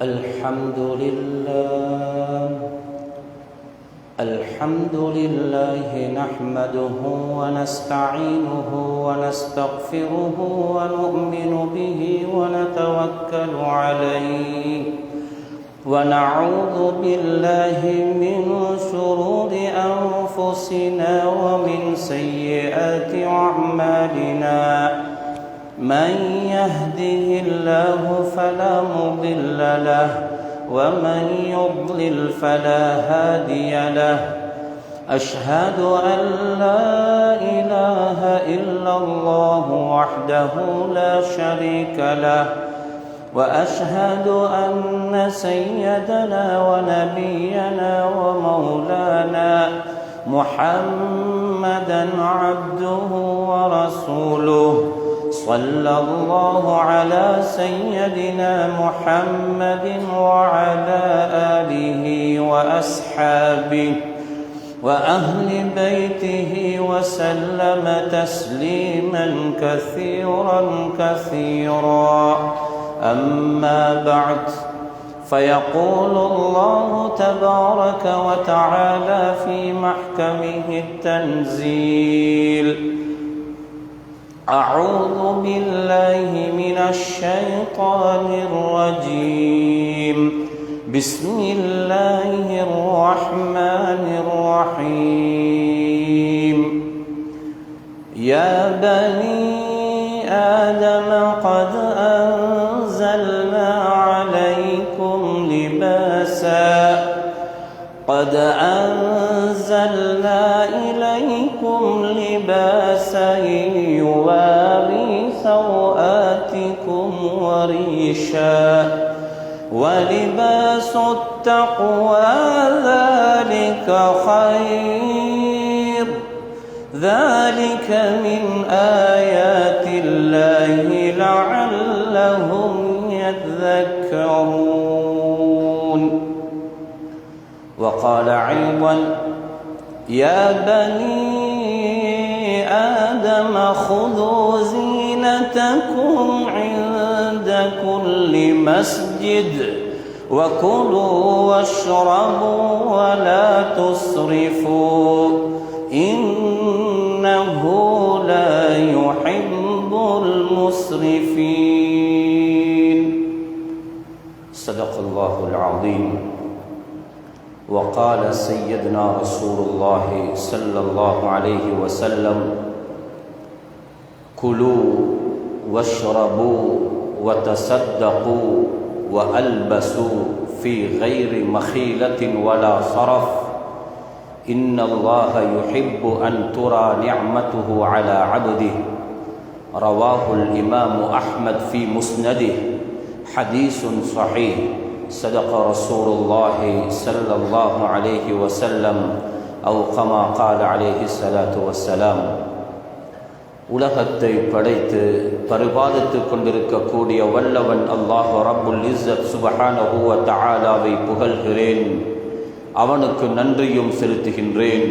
الحمد لله نحمده ونستعينه ونستغفره ونؤمن به ونتوكل عليه ونعوذ بالله من شرور أنفسنا ومن سيئات أعمالنا من يهده الله فلا مضل له ومن يضلل فلا هادي له أشهد أن لا إله إلا الله وحده لا شريك له وأشهد أن سيدنا ونبينا ومولانا محمدا عبده ورسوله صلى الله على سيدنا محمد وعلى آله وأصحابه وأهل بيته وسلم تسليما كثيرا أما بعد فيقول الله تبارك وتعالى في محكمه التنزيل أعوذ بالله من الشيطان الرجيم بسم الله الرحمن الرحيم يا بني آدم قد أنزلنا إليكم لباسا يواري سوآتكم وريشا ولباس التقوى ذلك خير ذلك من آيات الله لعلهم يذكرون وقال أيضا يا بني آدم خذوا زينتكم عند كل مسجد وكلوا واشربوا ولا تسرفوا إنه لا يحب المسرفين صدق الله العظيم وقال سيدنا رسول الله صلى الله عليه وسلم كلوا واشربوا وتصدقوا وألبسوا في غير مخيلة ولا صرف إن الله يحب أن ترى نعمته على عبده رواه الإمام أحمد في مسنده حديث صحيح صدق رسول الله صلى الله عليه وسلم أو كما قال عليه الصلاة والسلام உலகத்தை படைத்து பரிபாலித்துக் கொண்டிருக்கக்கூடிய வல்லவன் அல்லாஹ் ரப்புல் இஸ்ஸத் சுப்ஹானஹு வ தஆலாவை புகழ்கிறேன், அவனுக்கு நன்றியும் செலுத்துகின்றேன்.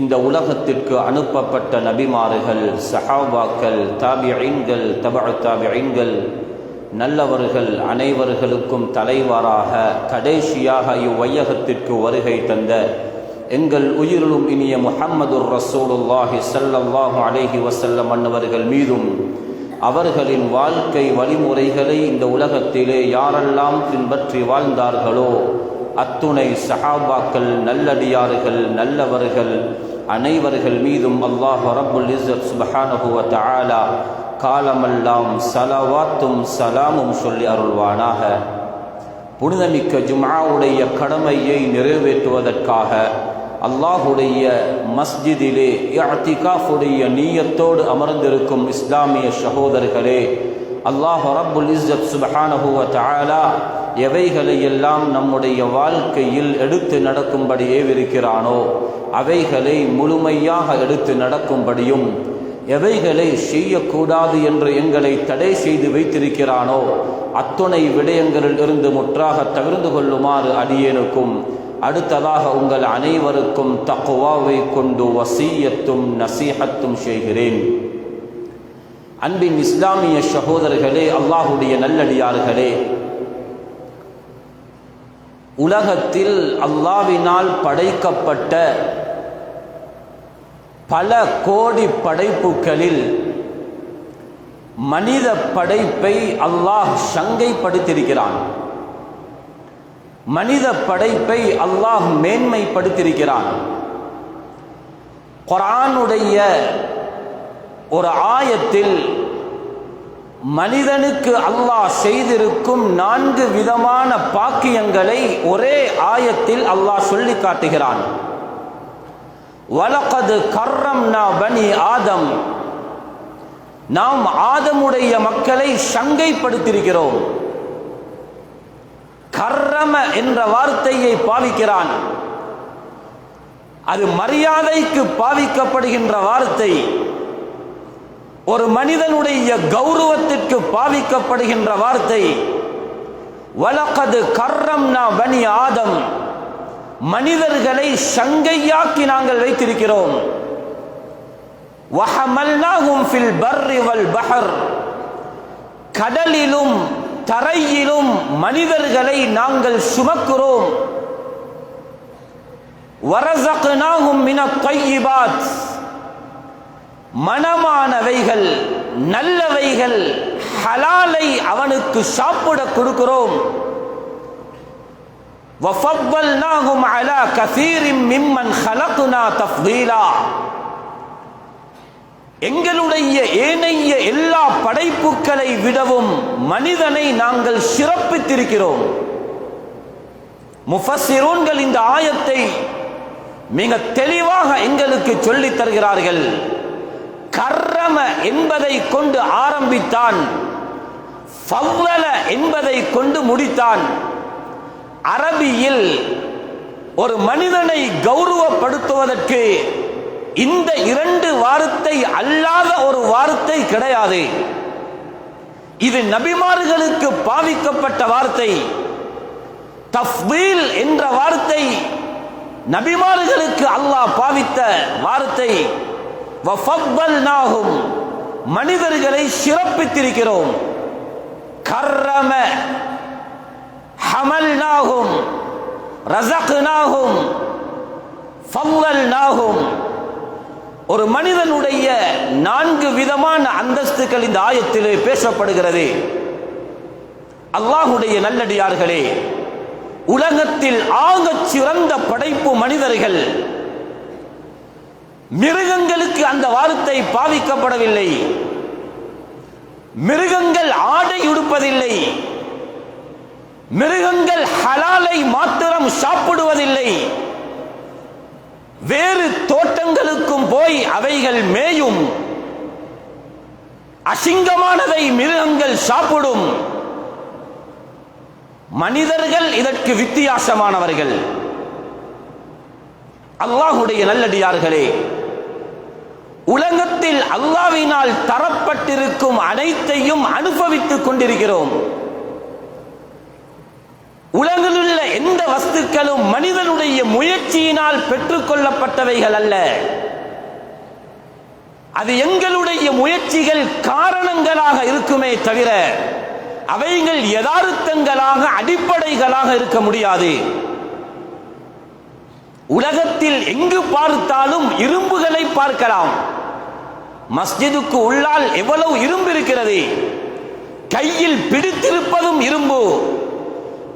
இந்த உலகத்திற்கு அனுப்பப்பட்ட நபிமார்கள், சஹாபாக்கள், தாபிஈன்கள், தபஅ தாபிஈன்கள், நல்லவர்கள் அனைவர்களுக்கும் தலைவராக கடைசியாக இவ்வையகத்திற்கு வருகை தந்த எங்கள் உயிரிலும் இனிய முஹம்மதுர் ரசூலுல்லாஹி ஸல்லல்லாஹு அலைஹி வஸல்லம் அன்னவர்கள் மீதும் அவர்களின் வாழ்க்கை வழிமுறைகளை இந்த உலகத்திலே யாரெல்லாம் பின்பற்றி வாழ்ந்தார்களோ அத்துணை சஹாபாக்கள், நல்லடியார்கள், நல்லவர்கள் அனைவர்கள் மீதும் அல்லாஹ் ரப்புல் இஸ்ஸத் சுப்ஹானஹு வ தஆலா காலமெல்லாம் சலவாத்தும் சலாமும் சொல்லி அருள்வானாக. புனிதமிக்க ஜும்ஆவுடைய கடமையை நிறைவேற்றுவதற்காக அல்லாஹுடைய மஸ்ஜிதிலே இஅ்திகாஃபுடைய நீயத்தோடு அமர்ந்திருக்கும் இஸ்லாமிய சகோதரர்களே, அல்லாஹ் ரப்புல் இஸ்ஸத் சுப்ஹானஹு வ தஆலா எவைகளையெல்லாம் நம்முடைய வாழ்க்கையில் எடுத்து நடக்கும்படி ஏவிருக்கிறானோ அவைகளை முழுமையாக எடுத்து நடக்கும்படியும், எவைகளை செய்யக்கூடாது என்று எங்களை தடை செய்து வைத்திருக்கிறானோ அத்துணை விடயங்களில் இருந்து முற்றாக தவிர்ந்து கொள்ளுமாறு அடியேனுக்கும் அடுத்ததாக உங்கள் அனைவருக்கும் தக்வாவை கொண்டு வசியத்தும் நசீஹத்தும் செய்கிறேன். அன்பின் இஸ்லாமிய சகோதரர்களே, அல்லாஹுடைய நல்லடியார்களே, உலகத்தில் அல்லாஹ்வினால் படைக்கப்பட்ட பல கோடி படைப்புகளில் மனித படைப்பை அல்லாஹ் சங்கைப்படுத்தியிருக்கிறான். மனித படைப்பை அல்லாஹ் மேன்மைப்படுத்தியிருக்கிறான். குர்ஆனுடைய ஒரு ஆயத்தில் மனிதனுக்கு அல்லாஹ் செய்திருக்கும் 4 விதமான பாக்கியங்களை ஒரே ஆயத்தில் அல்லாஹ் சொல்லி காட்டுகிறான். வலகத் கர்ரம்னா பனி ஆதம், நாம் ஆதமுடைய மக்களை சங்கைப்படுத்தியிருக்கிறோம். கர்ரம என்ற வார்த்தையை பாவிக்கிறான். அது மரியாதைக்கு பாவிக்கப்படுகின்ற வார்த்தை, ஒரு மனிதனுடைய கௌரவத்திற்கு பாவிக்கப்படுகின்ற வார்த்தை. வலகத் கர்ரம்னா பனி ஆதம், மனிதர்களை சங்கையாக்கி நாங்கள் வைத்திருக்கிறோம். வஹமல்னாஹும் ஃபில் பர்ரி வல் பஹர், கடலிலும் தரையிலும் மனிதர்களை நாங்கள் சுமக்கிறோம். வரஸக்னாஹும் மினத் தையிபாத், மனமானவைகள் நல்லவைகள் ஹலாலை அவனுக்கு சாப்பிட கொடுக்கிறோம். வஃபவ்வல்னாஹும் அலா கஸீரின் மிம்மன் ஹலக்னா தஃதீலா, எங்களுடைய ஏனைய எல்லா படைப்புகளை விடவும் மனிதனை நாங்கள் சிறப்பித்திருக்கிறோம். முஃபஸ்ஸிரூன்கள் இந்த ஆயத்தை மிக தெளிவாக எங்களுக்கு சொல்லித் தருகிறார்கள். கர்ரம என்பதை கொண்டு ஆரம்பித்தான், ஃபவ்வல என்பதை கொண்டு முடித்தான். அரபியில் ஒரு மனிதனை கௌரவப்படுத்துவதற்கு இந்த 2 வார்த்தை அல்லாத ஒரு வார்த்தை கிடையாது. இது நபிமார்களுக்கு பாவிக்கப்பட்ட வார்த்தை. தஃதீல் என்ற வார்த்தை நபிமார்களுக்கு அல்லாஹ் பாவித்த வார்த்தை. வஃபவ்வல்னாஹும், மனிதர்களை சிறப்பித்திருக்கிறோம். கர்ரம, ஹமல்னாஹும், ரஸக்னாஹும், ஃபவ்வல்னாஹும். ஒரு மனிதனுடைய 4 விதமான அந்தஸ்துகள் இந்த ஆயத்திலே பேசப்படுகிறது. அல்லாஹ்வுடைய நல்லடியார்களே, உலகத்தில் ஆகச் சிறந்த படைப்பு மனிதர்கள். மிருகங்களுக்கு அந்த வார்த்தை பாவிக்கப்படவில்லை. மிருகங்கள் ஆடை உடுப்பதில்லை. மிருகங்கள் ஹலாலை மாத்திரம் சாப்பிடுவதில்லை. வேறு தோட்டங்களுக்கும் போய் அவைகள் மேயும். அசிங்கமானதை மிருகங்கள் சாப்பிடும். மனிதர்கள் இதற்கு வித்தியாசமானவர்கள். அல்லாஹ்வுடைய நல்லடியார்களே, உலகத்தில் அல்லாஹ்வினால் தரப்பட்டிருக்கும் அனைத்தையும் அனுபவித்துக் கொண்டிருக்கிறோம். உலகில் உள்ள எந்த வஸ்துக்களும் மனிதனுடைய முயற்சியினால் பெற்றுக்கொள்ளப்பட்டவைகள் அல்ல. அது எங்களுடைய முயற்சிகள் காரணங்களாக இருக்குமே தவிர அவைகள் யதார்த்தங்களாக அடிப்படைகளாக இருக்க முடியாது. உலகத்தில் எங்கு பார்த்தாலும் இரும்புகளை பார்க்கலாம். மஸ்ஜிதுக்கு உள்ளால் எவ்வளவு இரும்பு இருக்கிறது. கையில் பிடித்திருப்பதும் இரும்பு.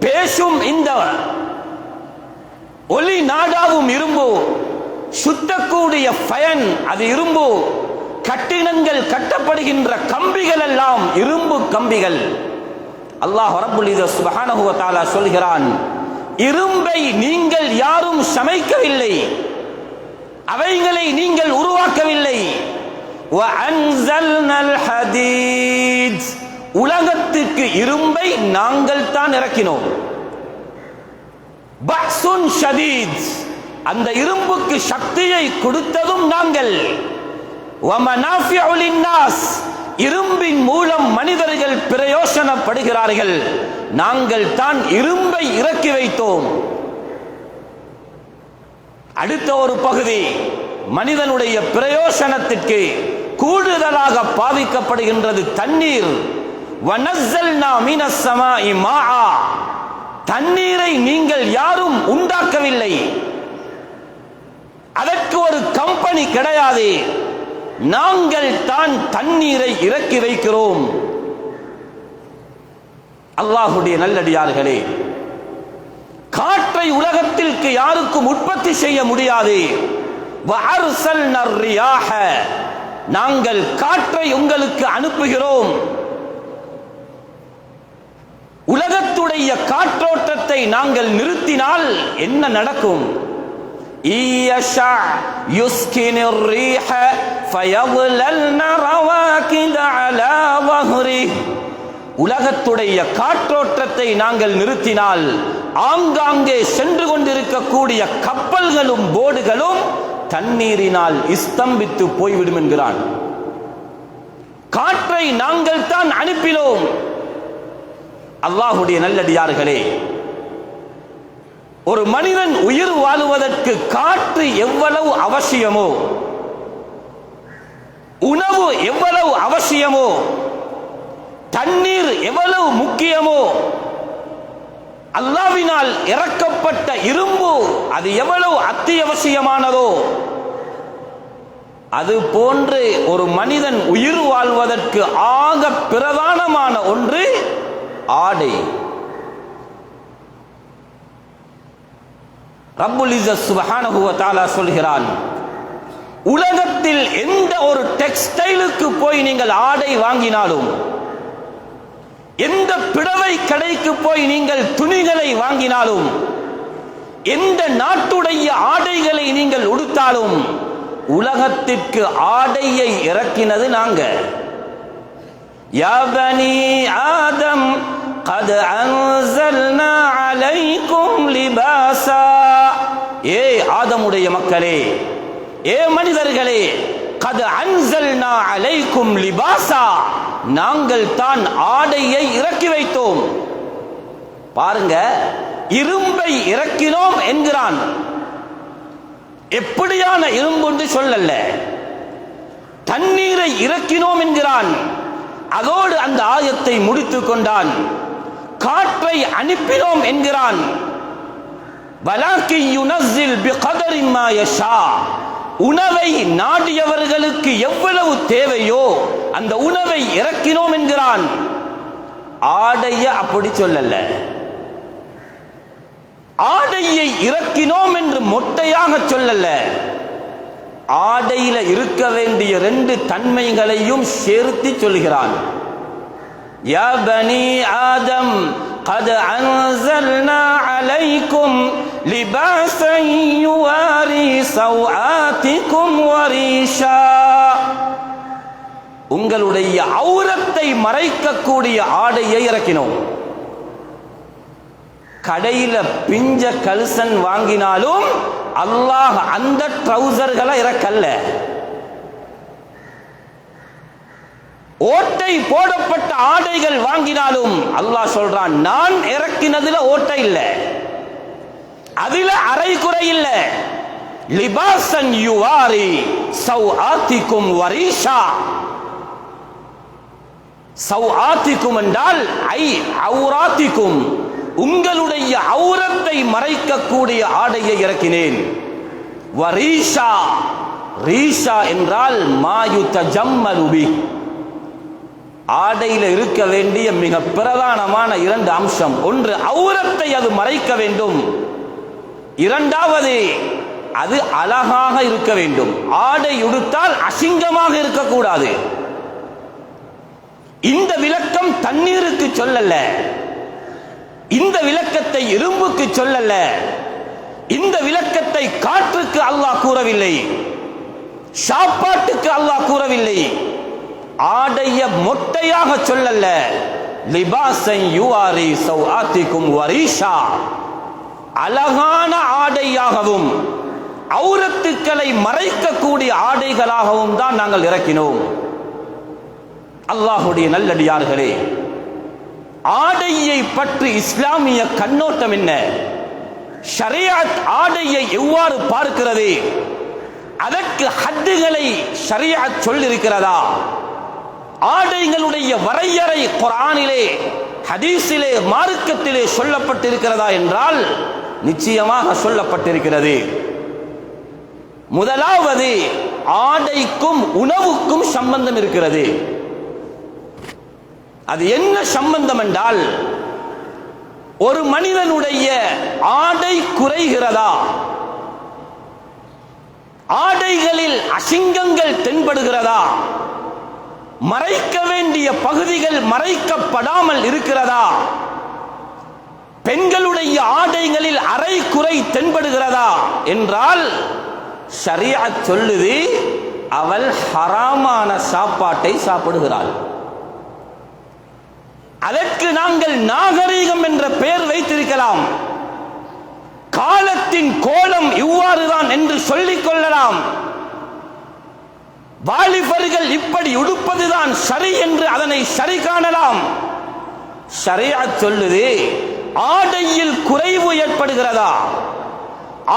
பேசும் இந்த ஒலி நாடாவும் இரும்பு. சுத்தக்கூடிய ஃபயன் அது இரும்பு. கட்டிடங்கள் கட்டப்படுகின்ற கம்பிகள் எல்லாம் இரும்பு கம்பிகள். அல்லாஹ் ரப்புல் இஸ்ஸத் சுப்ஹானஹு வ தஆலா சொல்கிறான், இரும்பை நீங்கள் யாரும் சமைக்கவில்லை, அவைகளை நீங்கள் உருவாக்கவில்லை. வ அன்ஸல்னல் ஹதீத், உலகத்துக்கு இரும்பை நாங்கள் தான் இறக்கினோம். பஅஸுன் ஷதீத், அந்த இரும்புக்கு சக்தியை கொடுத்ததும் நாங்கள். வ மனாஃபிஉ லின்னாஸ், இரும்பின் மூலம் மனிதர்கள் பிரயோசனப்படுகிறார்கள். நாங்கள் தான் இரும்பை இறக்கி வைத்தோம். அடுத்த ஒரு பகுதி மனிதனுடைய பிரயோசனத்திற்கு கூடுதலாக பாவிக்கப்படுகின்றது தண்ணீர். வனஸ்ஸல்னா மினஸ் ஸமாஇ மாஆ, தண்ணீரை நீங்கள் யாரும் உண்டாக்கவில்லை, அதற்கு ஒரு கம்பெனி கிடையாது, நாங்கள் தான் தண்ணீரை இறக்கி வைக்கிறோம். அல்லாஹ்வுடைய நல்லடியார்களே, காற்றை உலகத்திற்கு யாருக்கும் உற்பத்தி செய்ய முடியாது. வஅர்சல்னா ரியாஹ, நாங்கள் காற்றை உங்களுக்கு அனுப்புகிறோம். உலகத்துடைய காற்றோட்டத்தை நாங்கள் நிறுத்தினால் என்ன நடக்கும்? இயஷா யுஸ்கினிர் ரீஹ ஃபயظللن ரவாகித அலா வஹ்ரிஹ், உலகத்துடைய காற்றோட்டத்தை நாங்கள் நிறுத்தினால் ஆங்காங்கே சென்று கொண்டிருக்கக்கூடிய கப்பல்களும் போர்டுகளும் தண்ணீரினால் ஸ்தம்பித்து போய்விடும் என்கிறான். காற்றை நாங்கள் தான் அனுப்பினோம். அல்லாஹ்வுடைய நல்லடியார்களே, ஒரு மனிதன் உயிர் வாழுவதற்கு காற்று எவ்வளவு அவசியமோ, உணவு எவ்வளவு அவசியமோ, தண்ணீர் எவ்வளவு முக்கியமோ, அல்லாஹ்வினால் இறக்கப்பட்ட இரும்பு அது எவ்வளவு அத்தியாவசியமானதோ, அது போன்று ஒரு மனிதன் உயிர் வாழ்வதற்கு ஆக பிரதானமான ஒன்று ஆடை. ரப்புல் இஸ்ஸத் சுப்ஹானஹு வ தஆலா சொல்கிறான், உலகத்தில் எந்த ஒரு டெக்ஸ்டைலுக்கு போய் நீங்கள் ஆடை வாங்கினாலும், எந்த பிடவை கடைக்கு போய் நீங்கள் துணிகளை வாங்கினாலும், எந்த நாட்டுடைய ஆடைகளை நீங்கள் உடுத்தாலும், உலகத்திற்கு ஆடையை இறக்கினது நாங்க. யா பனி ஆதம் قد أنزلنا عليكم لباسا, ஏ ஆதமுடைய மக்களே, ஏ மனிதர்களே, قد أنزلنا عليكم لباسا, நாங்கள் தான் ஆடையை இறக்கி வைத்தோம். பாருங்க, இரும்பை இறக்கினோம் என்கிறான். எப்படியான இரும்பு என்று சொல்லல, தண்ணீரை இறக்கினோம் என்கிறான். அதோடு அந்த ஆயத்தை முடித்துக் கொண்டான். காற்றை அனுப்பினோம் என்கிறான். வலாக்கி யுனஸ்ஸில் பிகதரி மா யஷா, உணவை நாடியவர்களுக்கு எவ்வளவு தேவையோ அந்த உணவை இறக்கினோம் என்கிறான். ஆடைய அப்படி சொல்லல. ஆடையை இறக்கினோம் என்று மொட்டையாக சொல்லல, ஆடையில இருக்க வேண்டிய 2 தன்மைகளையும் சேர்த்து சொல்கிறான். யா பனி ஆதம் قد أنزلنا عليكم لباسا يواري سوآتكم وريشا, உங்களுடைய ஔரத்தை மறைக்கக்கூடிய ஆடையை இறக்கினோம். கடையில பிஞ்ச கல்சன் வாங்கினாலும் அல்லாஹ் அந்த ட்ரவுசர்களை இறக்கல்ல. ஓட்டை போடப்பட்ட ஆடைகள் வாங்கினாலும் அல்லாஹ் சொல்றான், நான் இறக்கினதுல ஓட்டை இல்ல, அதுல அரை குறை இல்ல. லிபாசன் யுவாரி சௌஆத்திக்கும் வரீஷா, சௌஆத்திக்கும் என்றால் ஐ ஔராத்திக்கும், உங்களுடைய ஔரத்தை மறைக்கக்கூடிய ஆடையை இறக்கினேன். வரீஷா, ரீஷா என்றால் மாயுதஜம்மலு பி, ஆடையில இருக்க வேண்டிய மிக பிரதானமான 2 அம்சம். ஒன்று, ஔரத்தை அது மறைக்க வேண்டும். இரண்டாவது, அது அழகாக இருக்க வேண்டும். ஆடை உடுத்தால் அசிங்கமாக இருக்கக்கூடாது. இந்த விளக்கம் தண்ணீருக்கு சொல்லல, இந்த விளக்கத்தை இரும்புக்கு சொல்லல, இந்த விளக்கத்தை காற்றுக்கு அல்லாஹ் கூறவில்லை, சாப்பாட்டுக்கு அல்லாஹ் கூறவில்லை, ஆடைய மொட்டையாக சொல்லல. லிபாசன் யுவாரி சௌஆத்திக்கும் வரீஷா, அழகான ஆடையாகவும் ஔரத்துக்களை மறைக்கக்கூடிய ஆடைகளாகவும் தான் நாங்கள் இறக்கினோம். அல்லாஹ்வுடைய நல்லடியார்களே, ஆடையை பற்றி இஸ்லாமிய கண்ணோட்டம் என்ன? ஷரியத் ஆடையை எவ்வாறு பார்க்கிறது? அதற்கு ஹத்துகளை ஷரியத் சொல்லிருக்கிறதா? ஆடைகளுடைய வரையறை குர்ஆனிலே, ஹதீஸிலே, மார்க்கத்திலே சொல்லப்பட்டிருக்கிறதா என்றால் நிச்சயமாக சொல்லப்பட்டிருக்கிறது. முதலாவது, ஆடைக்கும் உணவுக்கும் சம்பந்தம் இருக்கிறது. அது என்ன சம்பந்தம் என்றால், ஒரு மனிதனுடைய ஆடை குறைகிறதா, ஆடைகளில் அசிங்கங்கள் தென்படுகிறதா, மறைக்க வேண்டிய பகுதிகள் மறைக்கப்படாமல் இருக்கிறதா, பெண்களுடைய ஆடைகளில் அரை குறை தென்படுகிறதா என்றால் ஷரீஅத் சொல்லுது, அவள் ஹராமான சாப்பாட்டை சாப்பிடுகிறாள். அதற்கு நாங்கள் நாகரீகம் என்ற பெயர் வைத்திருக்கலாம், காலத்தின் கோலம் இவ்வாறுதான் என்று சொல்லிக் கொள்ளலாம். வாலிபர்கள் இப்படி உடுப்பதுதான் சரி என்று அதனை சரி காணலாம். ஷரீஅத் சொல்லுது, ஆடையில் குறைவு ஏற்படுகிறதா,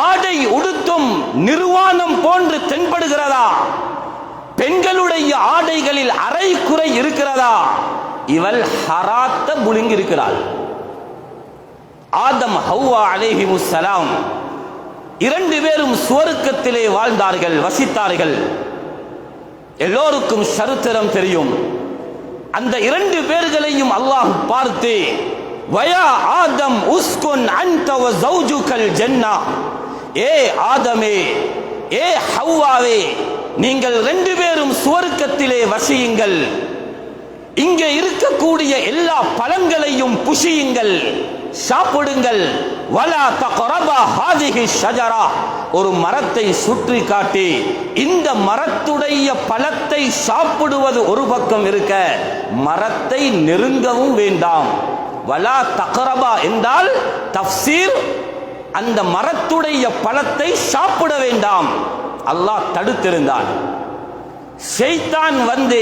ஆடை உடுத்தும் நிர்வாணம் போன்று தென்படுகிறதா, பெண்களுடைய ஆடைகளில் அரை குறை இருக்கிறதா, இவள் ஹராத்த புழுங்கி இருக்கிறாள். ஆதம் ஹவ்வா அலைஹிமுஸ்ஸலாம் இரண்டு பேரும் சுவர்க்கத்திலே வாழ்ந்தார்கள், வசித்தார்கள். எல்லோருக்கும் சரித்திரம் தெரியும். அந்த இரண்டு பேர்களையும் அல்லாஹ் பார்த்து, வயா ஆதம் உஸ்குன் அன்த வ ஜௌஜுகல் ஜன்னah, ஏ ஆதமே, ஏ ஹவ்வாவே, நீங்கள் ரெண்டு பேரும் சுவர்க்கத்திலே வசியுங்கள், இங்கே இருக்கக்கூடிய எல்லா பழங்களையும் புசியுங்கள், சாப்பிடுங்கள். வலா தக்ரபா ஹாதிஹி ஷஜரா, ஒரு மரத்தை சுற்றி காட்டி, இந்த மரத்துடைய பழத்தை சாப்பிடுவது ஒரு பக்கம் இருக்க, மரத்தை நெருங்கவும் வேண்டாம். வலா தக்ரபா என்றால் தஃப்சீர், அந்த மரத்துடைய பழத்தை சாப்பிட வேண்டாம். அல்லாஹ் தடுத்திருந்தான். ஷைத்தான் வந்து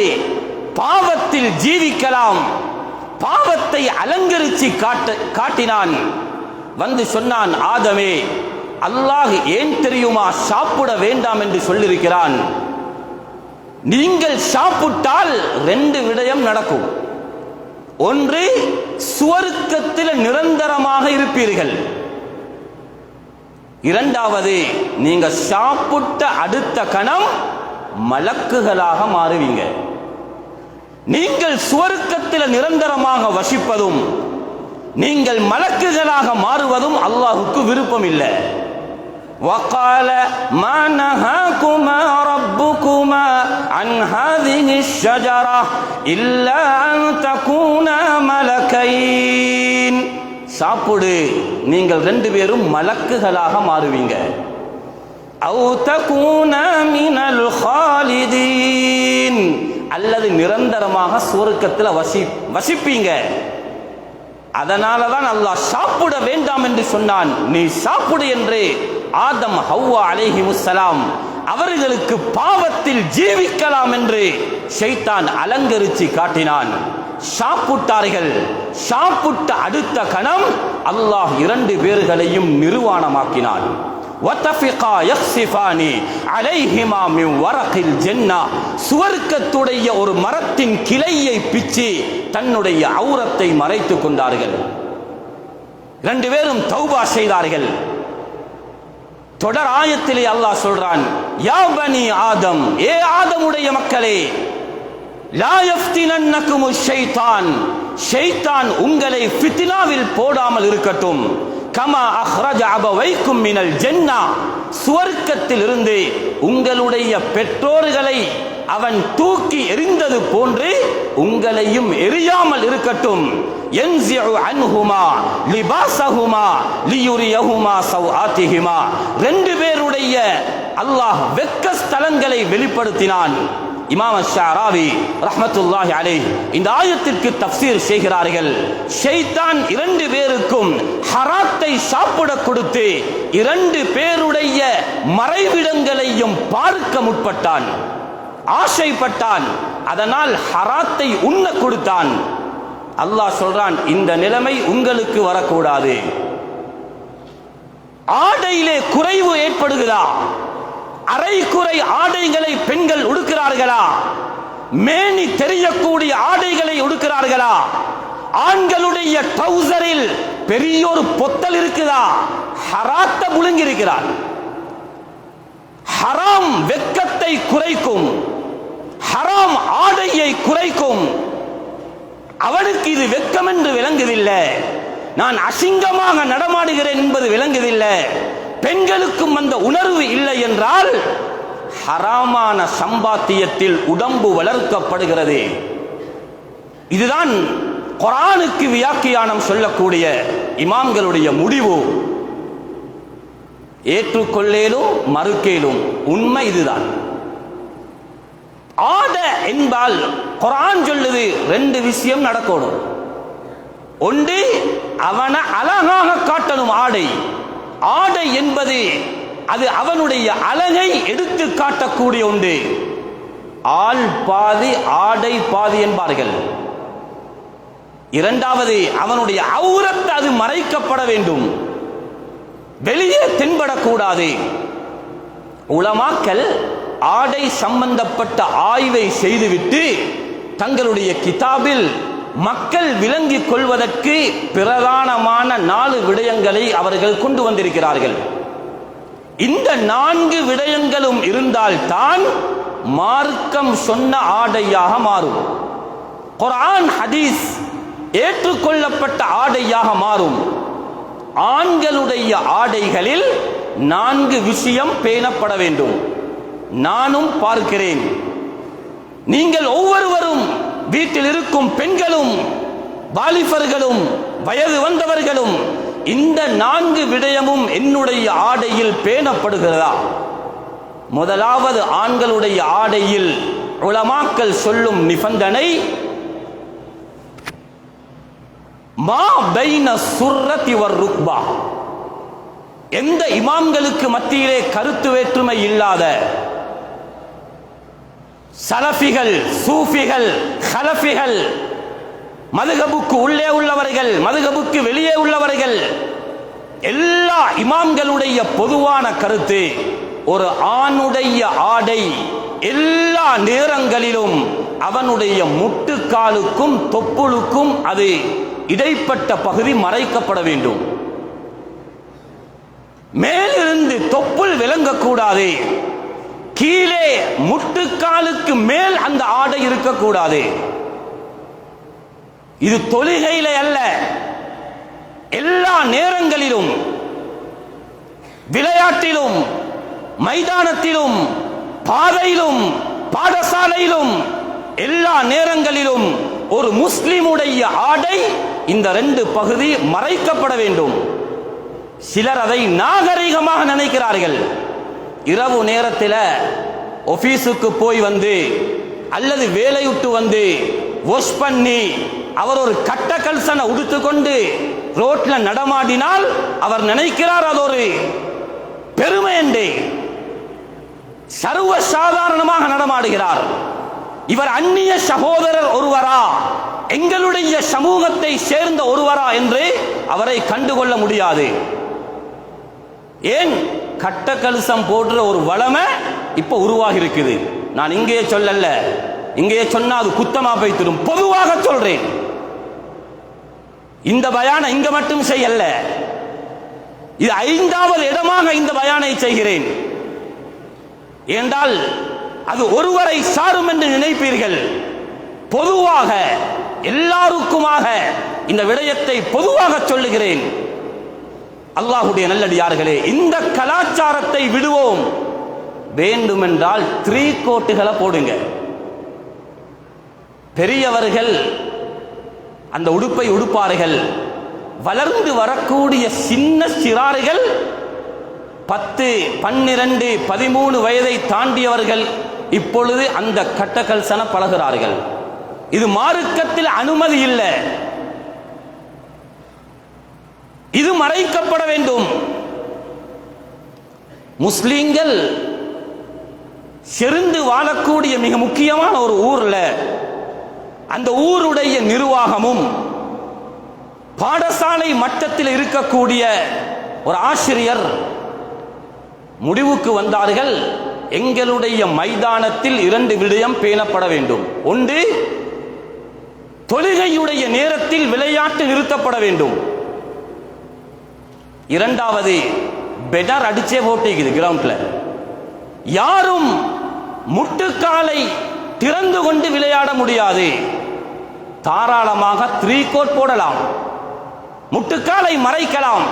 பாவத்தில் ஜீவிக்கலாம், பாவத்தை அலங்கரிச்சு காட்டினான். வந்து சொன்னான், ஆதமே, அல்லாஹ் ஏன் தெரியுமா சாப்பிட வேண்டாம் என்று சொல்லியிருக்கிறான்? நீங்கள் சாப்பிட்டால் ரெண்டு விடயம் நடக்கும். ஒன்று, சுவர்க்கத்தில் நிரந்தரமாக இருப்பீர்கள். இரண்டாவது, நீங்க சாப்பிட்ட அடுத்த கணம் மலக்குகளாக மாறுவீங்க. நீங்கள் சுவர்க்கத்தில் நிரந்தரமாக வசிப்பதும் நீங்கள் மலக்குகளாக மாறுவதும் அல்லாஹ்வுக்கு விருப்பம் இல்லை. وقال ما نهاكما ربكما عن هذه الشجرة إلا أن تكونا ملكين, சாப்பிடு, நீங்கள் ரெண்டு பேரும் மலக்குகளாக மாறுவீங்க. أو تكونا من الخالدين, அல்லது நிரந்தரமாக சுவர்க்கத்தில் வசிப்பீங்க. அதனால தான் அல்லாஹ் சாப்பிட வேண்டாம் என்று சொன்னான். நீ சாப்பிடு என்று ஆதம் ஹவ்வா அலைஹிமுஸ்ஸலாம் அவர்களுக்கு பாவத்தில் ஜீவிக்கலாம் என்று ஷைத்தான் அலங்கரிச்சு காட்டினான். சாப்பிட்டார்கள். சாப்பிட்ட அடுத்த கணம் அல்லாஹ் இரண்டு பேர்களையும் நிர்வாணமாக்கினான். வதஃபிகா யக்ஸிஃபானி அலைஹிமா மின் வரகில் ஜன்னah, சுவர்க்கத்துடைய ஒரு மரத்தின் கிளையை பிச்சு தன்னுடைய ஔரத்தை மறைத்துக் கொண்டார்கள். ரெண்டு பேரும் தௌபா செய்தார்கள். தொடர் ஆயத்திலே அல்லாஹ் சொல்றான், யா பனி ஆதம், ஏ ஆதமுடைய மக்களே, லா யஃப்தினன்னகுமு ஷைத்தான், ஷைத்தான் உங்களை ஃபித்னாவில் போடாமல் இருக்கட்டும். கமா அஹ்ரஜ அபவைக்கும் மினல் ஜன்னah, சுவர்க்கத்தில் இருந்து உங்களுடைய பெற்றோர்களை அவன் தூக்கி எறிந்தது போன்று உங்களையும் எரியாமல் இருக்கட்டும். யன்ஸிஉ அன்ஹுமா லிபாஸஹுமா லியுரியஹுமா சவ்ஆத்திஹிமா, ரெண்டு பேருடைய அல்லாஹ் வெக்க ஸ்தலங்களை வெளிப்படுத்தினான். இமாம் ஷஅராவி ரஹ்மத்துல்லாஹி அலைஹி இந்த ஆயத்திற்கு தஃப்சீர் செய்கிறார்கள். ஷைத்தான் இரண்டு பேருக்கும் ஹராத்தை சாப்பிட கொடுத்து இரண்டு பேருடைய மறைவிடங்களையும் பார்க்க முற்பட்டான், ஆசைப்பட்டான். அதனால் ஹராத்தை உண்ண கொடுத்தான். அல்லாஹ் சொல்றான், இந்த நிலைமை உங்களுக்கு வரக்கூடாது. ஆடையிலே குறைவு ஏற்படுகிறா, அரை குறை ஆடைகளை பெண்கள் உடுக்கிறார்களா, மேனி தெரியக்கூடிய ஆடைகளை உடுக்கிறார்களா? ஆண்களுடைய ட்ரவுசரில் பெரிய ஒரு பொத்தல் இருக்குதா? ஹராத்த புழுங்கி இருக்கிறார். ஹராம் வெட்கத்தை குறைக்கும், ஹராம் ஆடையை குறைக்கும். அவனுக்கு இது வெட்கம் என்று விளங்குதில்லை, நான் அசிங்கமாக நடமாடுகிறேன் என்பது விளங்குதில்லை. பெண்களுக்கும் அந்த உணர்வு இல்லை என்றால் ஹராமான சம்பாத்தியத்தில் உடம்பு வளர்க்கப்படுகிறது. இதுதான் குர்ஆனுக்கு வியாக்கியானம் சொல்லக்கூடிய இமாம்களுடைய முடிவு. ஏற்றுக்கொள்ளேலும் மறுக்கேலும் உண்மை இதுதான். ஆடை என்பால் குர்ஆன் சொல்லுது ரெண்டு விஷயம் நடக்கணும். ஒன்று, அவனை அழகாக காட்டணும். ஆடை என்பது அது அவனுடைய அழகை எடுத்து காட்டக்கூடிய ஒன்று. ஆள் பாதி ஆடை பாதி என்பார்கள். இரண்டாவது, அவனுடைய ஔரத் அது மறைக்கப்பட வேண்டும், வெளியே தென்படக்கூடாது. உலமாக்கள் ஆடை சம்பந்தப்பட்ட ஆய்வை செய்துவிட்டு தங்களுடைய கிதாபில் மக்கள் விளங்கிக் கொள்வதற்கு பிரதானமான 4 விடயங்களை அவர்கள் கொண்டு வந்திருக்கிறார்கள். இந்த 4 விடயங்களும் இருந்தால்தான் மார்க்கம் சொன்ன ஆடையாக மாறும். குர்ஆன் ஹதீஸ் ஏற்றுக்கொள்ளப்பட்ட ஆடையாக மாறும். ஆண்களுடைய ஆடைகளில் 4 விஷயம் பேணப்பட வேண்டும். நானும் பார்க்கிறேன், நீங்கள் ஒவ்வொருவரும், வீட்டில் இருக்கும் பெண்களும் வாலிபர்களும் வயது வந்தவர்களும், இந்த 4 விடயமும் என்னுடைய ஆடையில் பேணப்படுகிறதா? முதலாவது, ஆண்களுடைய ஆடையில் உலமாக்கள் சொல்லும் நிபந்தனை, மா பைன சுர்ரத்தி வர் ருக்பா. எந்த இமாம்களுக்கு மத்தியிலே கருத்து வேற்றுமை இல்லாத சலஃபிகள், சூஃபிகள், ஹலஃபிகள், மதுஹபுக்கு உள்ளே உள்ளவர்கள், மதுஹபுக்கு வெளியே உள்ளவர்கள், எல்லா இமாம்களுடைய பொதுவான கருத்து, ஒரு ஆணுடைய ஆடை எல்லா நேரங்களிலும் அவனுடைய முட்டுக்காலுக்கும் தொப்புளுக்கும் அது இடைப்பட்ட பகுதி மறைக்கப்பட வேண்டும். மேலிருந்து தொப்புள் விளங்கக்கூடாது, கீழே முட்டுக்காலுக்கு மேல் அந்த ஆடை இருக்கக்கூடாது. இது தொழுகையிலே அல்ல, எல்லா நேரங்களிலும், விளையாட்டிலும், மைதானத்திலும், பாதையிலும், பாடசாலையிலும், எல்லா நேரங்களிலும் ஒரு முஸ்லிமுடைய ஆடை இந்த 2 பகுதி மறைக்கப்பட வேண்டும். சிலர் அதை நாகரிகமாக நினைக்கிறார்கள். இரவு நேரத்தில் ஆபீஸுக்கு போய் வந்து அல்லது வேலையுட்டு வந்து வாஷ் பண்ணி அவர் ஒரு கட்ட கல்சனை உடுத்துக்கொண்டு ரோட்ல நடமாடினால் அவர் நினைக்கிறார் அது ஒரு பெருமை என்று. சர்வ சாதாரணமாக நடமாடுகிறார். இவர் அந்நிய சகோதரர் ஒருவரா, எங்களுடைய சமூகத்தை சேர்ந்த ஒருவரா என்று அவரை கண்டுகொள்ள முடியாது. ஏன்? கட்ட கலசம் போன்ற ஒரு வளமை இப்ப உருவாகி இருக்குது. நான் இங்கே சொல்லல, இங்கே சொன்னா அது குத்தமா போய்த்திடும், பொதுவாக சொல்றேன். இந்த பயான இங்க மட்டும் செய்யல, இது 5வது இடமாக இந்த பயானை செய்கிறேன். என்றால் அது ஒருவரை சாரும் என்று நினைப்பீர்கள். பொதுவாக எல்லாருக்குமாக இந்த விடயத்தை பொதுவாக சொல்லுகிறேன். அல்லாஹ்வுடைய நல்லடியார்களே, இந்த கலாச்சாரத்தை விடுவோம். வேண்டுமென்றால் 3 கோட்டுகளை போடுங்க. பெரியவர்கள் அந்த உடுப்பை உடுப்பார்கள். வளர்ந்து வரக்கூடிய சின்ன சிறார்கள் 10, 12, 13 வயதை தாண்டியவர்கள் இப்பொழுது அந்த கட்டகல்சன பழகிறார்கள். இது மார்க்கத்தில் அனுமதி இல்லை. இது மறைக்கப்பட வேண்டும். முஸ்லிம்கள் செறிந்து வாழக்கூடிய மிக முக்கியமான ஒரு ஊர்ல அந்த ஊருடைய நிர்வாகமும் பாடசாலை மட்டத்தில் இருக்கக்கூடிய ஒரு ஆசிரியர் முடிவுக்கு வந்தார்கள், எங்களுடைய மைதானத்தில் இரண்டு விடயம் பேணப்பட வேண்டும். ஒன்று, தொழுகையுடைய நேரத்தில் விளையாட்டு நிறுத்தப்பட வேண்டும். இரண்டாவது, பெடர் அடிச்சே போட்டிக்குது கிரவுண்ட்ல. யாரும் முட்டுக்காலை திறந்து கொண்டு விளையாட முடியாது. தாராளமாக 3 கோட் போடலாம், முட்டுக்காலை மறைக்கலாம்.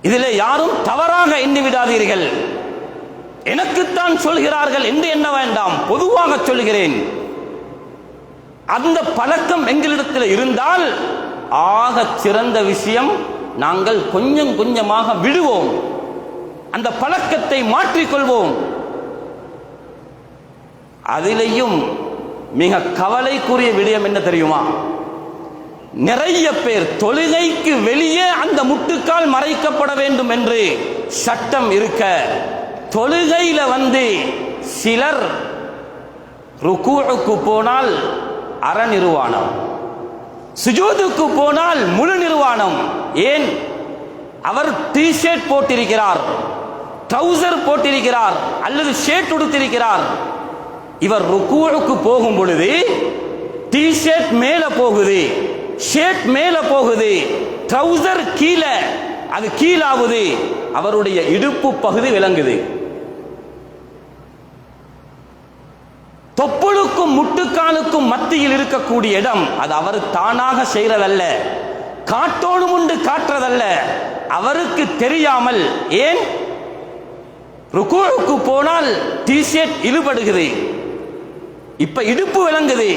இதில் யாரும் தவறாக எண்ணி விடாதீர்கள். எனக்குத்தான் சொல்கிறார்கள் என்று எண்ண வேண்டாம், பொதுவாக சொல்கிறேன். அந்த பழக்கம் எங்களிடத்தில் இருந்தால் ஆக சிறந்த விஷயம். நாங்கள் கொஞ்சம் கொஞ்சமாக விடுவோம், அந்த பழக்கத்தை மாற்றிக்கொள்வோம். அதிலேயும் மிக கவலைக்குரிய விடயம் என்ன தெரியுமா? நிறைய பேர் தொழுகைக்கு வெளியே அந்த முட்டுக்கால் மறைக்கப்பட வேண்டும் என்று சட்டம் இருக்க, தொழுகையில சிலர் ருக்கூஉக்கு போனால் அரை நிர்வாணம், சுஜூதுக்கு போனால் முழு நிர்வாணம். ஏன்? அவர் டி ஷர்ட் போட்டிருக்கிறார், ட்ரவுசர் போட்டிருக்கிறார், அல்லது ஷர்ட் உடுத்திருக்கிறார். இவர் ருக்கூஉக்கு போகும் பொழுது டி ஷர்ட் மேல போகுது, ஷர்ட் மேல போகுது, ட்ரவுசர் கீழே, அது கீழாகுது, அவருடைய இடுப்பு பகுதி விளங்குது. தொப்புளுக்கும் முட்டுக்காலுக்கும் மத்தியில் இருக்கக்கூடிய இடம், அது அவர் தானாக செய்யறதல்ல, காட்டோடு முண்டு காட்டுறதல்ல, அவருக்கு தெரியாமல். ஏன்? ருக்கூஉக்கு போனால் டி ஷர்ட் இழுபடுகிறது, இப்ப இடுப்பு விளங்குது.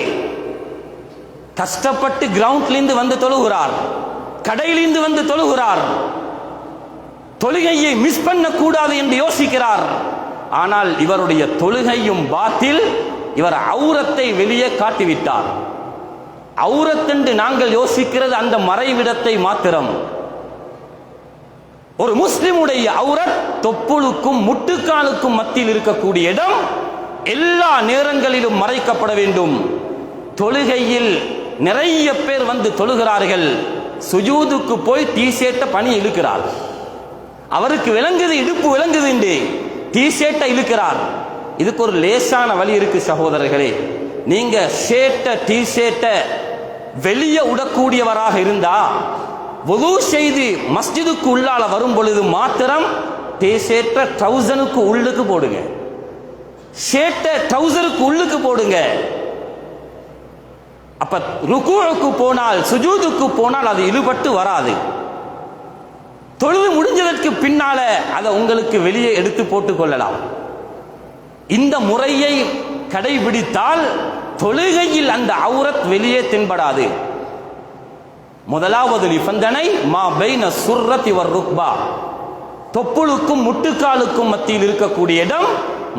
கஷ்டப்பட்டு கிரவுண்ட்லிருந்து வந்து தொழுகிறார், கடையிலிருந்து வந்து தொழுகிறார், தொழுகையை மிஸ் பண்ண கூடாது என்று யோசிக்கிறார். ஆனால் இவருடைய தொழுகையும் பாத்தில். இவர் ஔரத்தை வெளியே காட்டிவிட்டார். ஔரத் என்று நாங்கள் யோசிக்கிறது அந்த மறைவிடத்தை மாத்திரம். ஒரு முஸ்லிமுடைய ஔரத் தொப்புளுக்கும் முட்டுக்காலுக்கும் மத்தியில் இருக்கக்கூடிய இடம் எல்லா நேரங்களிலும் மறைக்கப்பட வேண்டும். தொழுகையில் நிறைய பேர் வந்து தொழுகிறார்கள், சுஜூதுக்கு போய் டி ஷர்ட்டை பணி இழுக்கிறார். அவருக்கு விளங்குது, இடுப்பு விளங்குது என்று டி ஷர்ட்டை இழுக்கிறார். இதுக்கு ஒரு லேசான வழி இருக்கு சகோதரர்களே. நீங்க ஷர்ட்டை டி ஷர்ட்டை வெளியே உடக்கூடியவராக இருந்தா, வுது செய்து மஸ்ஜிதுக்கு உள்ளால வரும் பொழுது மாத்திரம் டி ஷர்ட்டை ட்ரவுசருக்கு உள்ளுக்கு போடுங்க, ஷர்ட்டை ட்ரவுசருக்கு உள்ளுக்கு போடுங்க. அப்ப ருக்கூஉக்கு போனால் சுஜூதுக்கு போனால் அது இழுபட்டு வராது. தொழுது முடிஞ்சதற்கு பின்னால அதை உங்களுக்கு வெளியே எடுத்து போட்டுக் கொள்ளலாம். இந்த முறையை கடைபிடித்தால் தொழுகையில் அந்த ஔரத் வெளியே தென்படாது. முதலாவது நிபந்தனை மா பைன சுர்ரத்தி வர் ருக்பா, தொப்புளுக்கும் முட்டுக்காலுக்கும் மத்தியில் இருக்கக்கூடிய இடம்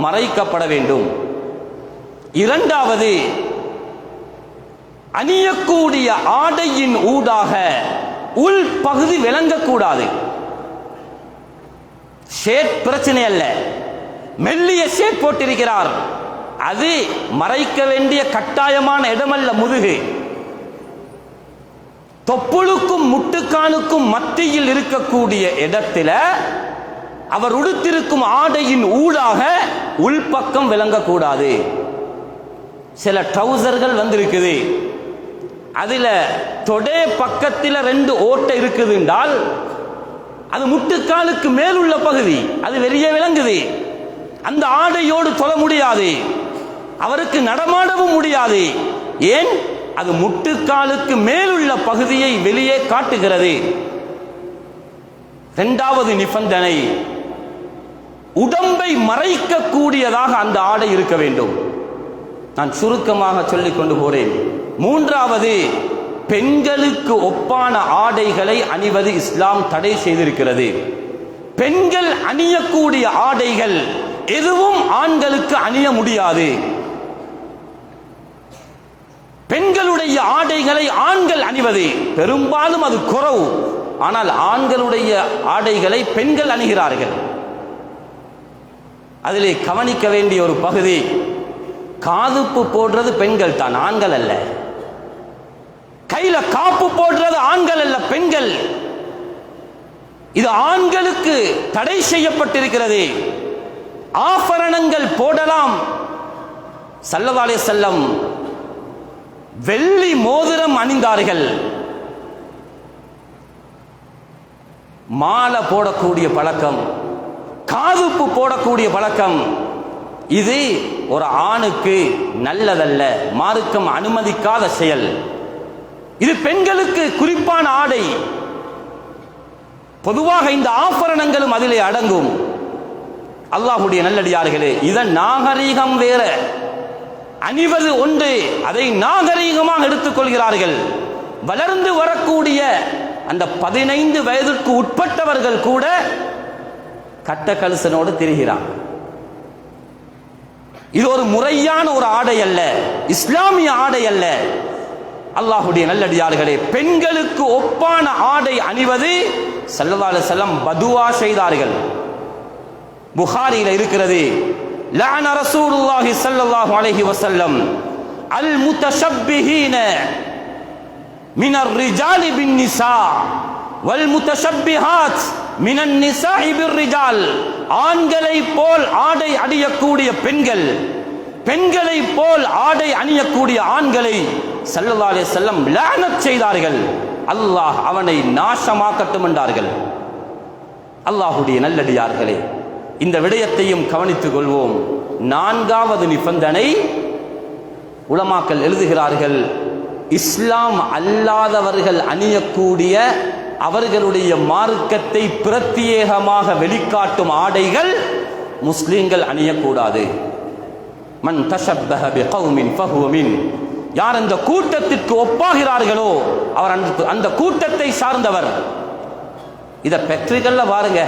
மறைக்கப்பட வேண்டும். இரண்டாவது, அணியக்கூடிய ஆடையின் ஊடாக உள் பகுதி விளங்கக்கூடாது. ஷேட் பிரச்சனை அல்ல, மெல்லிய ஷேட் போட்டிருக்கிறார், அது மறைக்க வேண்டிய கட்டாயமான இடமல்ல முதுகு. தொப்புளுக்கும் முட்டுக்காலுக்கும் மத்தியில் இருக்கக்கூடிய இடத்துல அவர் உடுத்திருக்கும் ஆடையின் ஊடாக உள்பக்கம் விளங்கக்கூடாது. சில ட்ரவுசர்கள் வந்திருக்குது, அதுல தொடை பக்கத்தில் 2 ஓட்டை இருக்குது என்றால் அது முட்டுக்காலுக்கு மேலுள்ள பகுதி, அது வெளியே விளங்குது. அந்த ஆடையோடு தொழ முடியாது, அவருக்கு நடமாடவும் முடியாது. ஏன்? அது முட்டுக்காலுக்கு மேலுள்ள பகுதியை வெளியே காட்டுகிறது. இரண்டாவது நிபந்தனை, உடம்பை மறைக்க கூடியதாக அந்த ஆடை இருக்க வேண்டும். நான் சுருக்கமாக சொல்லிக் கொண்டு போறேன். மூன்றாவது, பெண்களுக்கு ஒப்பான ஆடைகளை அணிவது இஸ்லாம் தடை செய்திருக்கிறது. பெண்கள் அணியக்கூடிய ஆடைகள் எதுவும் ஆண்களுக்கு அணிய முடியாது. பெண்களுடைய ஆடைகளை ஆண்கள் அணிவது பெரும்பாலும் அது குறைவு. ஆனால் ஆண்களுடைய ஆடைகளை பெண்கள் அணிகிறார்கள். அதிலே கவனிக்க வேண்டிய ஒரு பகுதி, காதுப்பு போடுறது பெண்கள் தான், ஆண்கள் அல்ல. கையில காப்பு போடுறது ஆண்கள் அல்ல, பெண்கள். இது ஆண்களுக்கு தடை செய்யப்பட்டிருக்கிறது. ஆபரணங்கள் போடலாம். ஸல்லல்லாஹு அலைஹி வஸல்லம் வெள்ளி மோதிரம் அணிந்தார்கள். மாலை போடக்கூடிய பழக்கம், காதுப்பு போடக்கூடிய பழக்கம், இது ஒரு ஆணுக்கு நல்லதல்ல, மார்க்கம் அனுமதிக்காத செயல். இது பெண்களுக்கு குறிப்பான ஆடை. பொதுவாக இந்த ஆபரணங்களும் அதிலே அடங்கும். அல்லாஹ்வுடைய நல்லடியார்களே, இதன் நாகரீகம் வேற, அணிவது ஒன்று, அதை நாகரீகமாக எடுத்துக்கொள்கிறார்கள். வளர்ந்து வரக்கூடிய அந்த 15 வயதிற்கு உட்பட்டவர்கள் கூட கட்ட கலசனோடு திரிகிறார். இது ஒரு முறையான ஒரு ஆடை அல்ல, இஸ்லாமிய ஆடை அல்ல. அல்லாஹ்வுடைய நல்லடியார்களே, பெண்களுக்கு ஒப்பான ஆடை அணிவது ஸல்லல்லாஹு அலைஹி வஸல்லம் பதுவா செய்தார்கள். புகாரியில் இருக்கிறது, லஅன ரசூலுல்லாஹி ஸல்லல்லாஹு அலைஹி வஸல்லம் அல் முத்தஷப்பிஹீன மினர் ரிஜாலி பின் நிசா வல் முத்தஷப்பிஹாத் மினன் நிசாஇ பிர் ரிஜால். ஆண்களை போல் ஆடை அணியக்கூடிய பெண்கள், பெண்களை போல் ஆடை அணியக்கூடிய ஆண்களை ஸல்லல்லாஹு அலைஹி வஸல்லம் லஅனத் செய்தார்கள். அல்லாஹ் அவனை நாசமாக்கட்டும் என்றார்கள். அல்லாஹ்வுடைய நல்லடியார்களே, இந்த விடயத்தையும் கவனித்துக் கொள்வோம். 4வது நிபந்தனை, உலமாக்கள் எழுதுகிறார்கள், இஸ்லாம் அல்லாதவர்கள் அணியக்கூடிய அவர்களுடைய மார்க்கத்தை பிரத்யேகமாக வெளிக்காட்டும் ஆடைகள் முஸ்லிம்கள் அணியக்கூடாது. மன் தஷப்பஹ பிகௌமின் ஃபஹுவ மின். யார் அந்த கூட்டத்திற்கு ஒப்பாகிறார்களோ அவர் அந்த கூட்டத்தை சார்ந்தவர். இத பெற்றிகள்ல பாருங்க,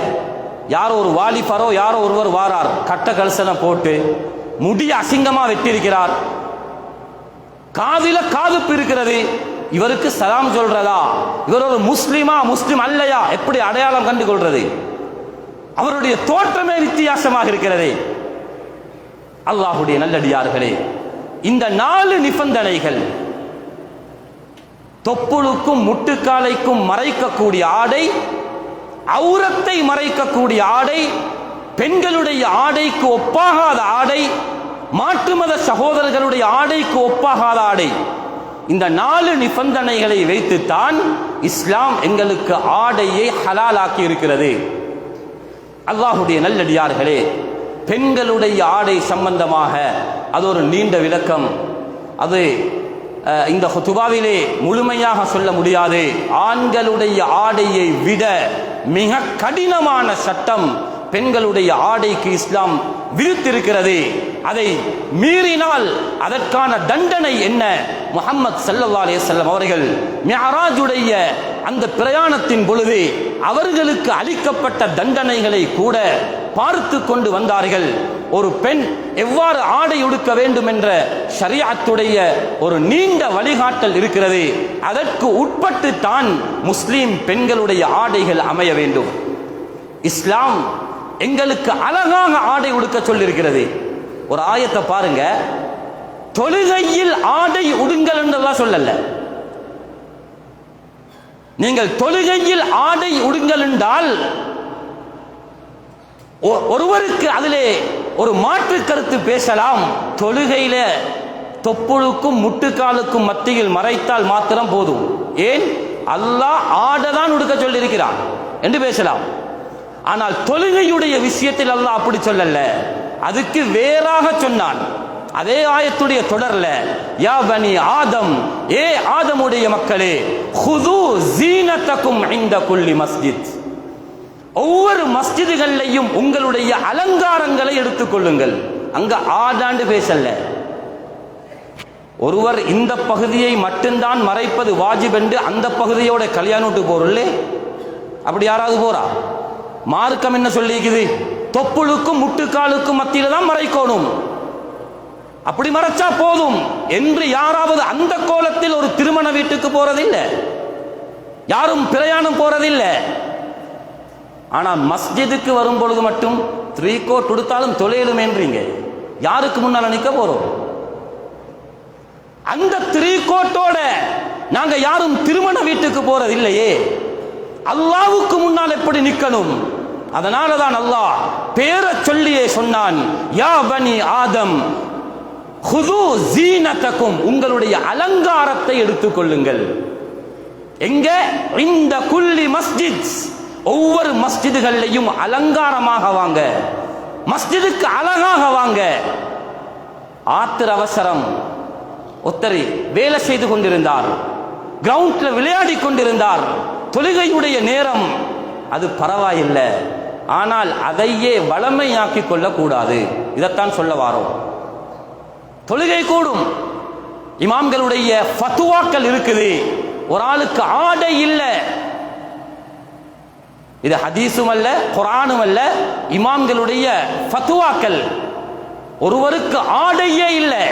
யாரோ ஒரு வாலிபரோ யாரோ ஒருவர் வாரார், கட்ட கலசனை போட்டு முடி அசிங்கமா வெட்டியிருக்கிறார், காதில காதுப்பு இருக்கிறது, இவருக்கு சலாம் சொல்றதா, இவர் ஒரு முஸ்லிமா முஸ்லிம் அல்லையா எப்படி அடையாளம் கண்டு கொள்றது? அவருடைய தோற்றமே வித்தியாசமாக இருக்கிறது. அல்லாஹ்வுடைய நல்லடியார்களே, இந்த 4 நிபந்தனைகள், தொப்புளுக்கும் முட்டுக்காலைக்கும் மறைக்கக்கூடிய ஆடை, அவுரத்தை மறைக்கக்கூடிய ஆடை, பெண்களுடைய ஆடைக்கு ஒப்பாகாத ஆடை, மாற்று மத சகோதரர்களுடைய ஆடைக்கு ஒப்பாகாத ஆடை, இந்த 4 நிபந்தனைகளை வைத்துத்தான் இஸ்லாம் எங்களுக்கு ஆடையை ஹலாலாக்கி இருக்கிறது. அல்லாஹ்வுடைய நல்லடியார்களே, பெண்களுடைய ஆடை சம்பந்தமாக அது ஒரு நீண்ட விளக்கம். அது இந்த ஹுதுபாவிலே முழுமையாக சொல்ல முடியாது. ஆண்களுடைய ஆடையை விட மிக கடினமான சட்டம் பெண்களுடைய ஆடைக்கு இஸ்லாம் விதித்திருக்கிறது. அதை மீறினால் அதற்கான தண்டனை என்ன? முஹம்மது ஸல்லல்லாஹு அலைஹி வஸல்லம் அவர்கள் மிஅராஜுடைய அந்த பிரயாணத்தின் பொழுது அவர்களுக்கு அளிக்கப்பட்ட தண்டனைகளை கூட பார்த்து கொண்டு வந்தார்கள். ஒரு பெண் எவ்வாறு ஆடை உடுக்க வேண்டும் என்ற ஷரியத்துடைய ஒரு நீண்ட வழிகாட்டல் இருக்கிறது. அதற்கு உட்பட்டு தான் முஸ்லிம் பெண்களுடைய ஆடைகள் அமைய வேண்டும். இஸ்லாம் எங்களுக்கு அழகாக ஆடை உடுக்க சொல்லியிருக்கிறது. ஒரு ஆயத்தை பாருங்க, தொழுகையில் ஆடை உடுங்கள் என்றெல்லாம் சொல்லல. நீங்கள் தொழுகையில் ஆடை உடுங்கள் என்றால் ஒருவருக்கு அதிலே ஒரு மாற்று கருத்து பேசலாம். தொழுகையில தொப்புளுக்கும் முட்டுக்காலுக்கும் மத்தியில் மறைத்தால் மாத்திரம் போதும், ஏன் அல்லாஹ் ஆடைதான் உடுக்க சொல்லியிருக்கிறான் என்று பேசலாம். ஆனால் தொழுகையுடைய விஷயத்தில் அல்லாஹ் அப்படி சொல்லல, அதுக்கு வேறாக சொன்னான். அதே ஆயத்துடைய தொடர்ல, யா பனி ஆதம், ஏ ஆதமுடைய மக்களே, ஹுது ஜீனத்தக்கும் இன்த குல்லி மஸ்ஜித், ஒவ்வொரு மஸ்ஜிதுகளிலையும் உங்களுடைய அலங்காரங்களை எடுத்துக்கொள்ளுங்கள். அங்க ஆடாண்டு பேசல. ஒருவர் இந்த பகுதியை மட்டும்தான் மறைப்பது வாஜிப் என்று அந்த பகுதியோட கல்யாணத்துக்கு போறே, அப்படி யாராவது போறா? மார்க்கம் என்ன சொல்லிக்குது? தொப்புளுக்கும் முட்டுக்காலுக்கும் மத்தியில தான் மறைக்கணும், அப்படி மறைச்சா போதும் என்று யாராவது அந்த கோலத்தில் ஒரு திருமண வீட்டுக்கு போறதில்லை, யாரும் பிரயாணம் போறதில்லை. ஆனா மஸ்ஜிதுக்கு வரும் பொழுது மட்டும் 3 கோட் கொடுத்தாலும் தொலையிலும் என்றீங்க. யாருக்கு முன்னால நிக்க போறோம்? அந்த 3 கோட்டோட நாங்க யாரும் திருமண வீட்டுக்கு போறது இல்லையே. அல்லாஹ்வுக்கு முன்னால் எப்படி நிக்கணும்? அதனால தான் அல்லாஹ் பேரை சொல்லியே சொன்னான், யா பனி ஆதம் ஹுது ஜீனதகும், உங்களுடைய அலங்காரத்தை எடுத்துக்கொள்ளுங்கள். எங்க? இந்த குல்லி மஸ்ஜித், ஒவ்வொரு மஸ்ஜிதுகள்லையும் அலங்காரமாக வாங்க, மஸ்ஜிதுக்கு அழகாக வாங்க. ஆத்திர அவசரம், ஒத்தரி வேலை செய்து கொண்டிருந்தார், கிரவுண்ட்ல விளையாடி கொண்டிருந்தார், தொழுகையுடைய நேரம், அது பரவாயில்லை. ஆனால் அதையே வளமையாக்கி கொள்ளக்கூடாது. இதைத்தான் சொல்ல வாரோம். தொழுகை கூடும், இமாம்களுடைய ஃபத்வாக்கள் இருக்குது. ஒரு ஆளுக்கு ஆடை இல்லை, இது ஹதீஸும் அல்ல குர்ஆனும் அல்ல, இமாம்களுடைய ஃபத்வாக்கள். ஒருவருக்கு ஆடையே இல்லை,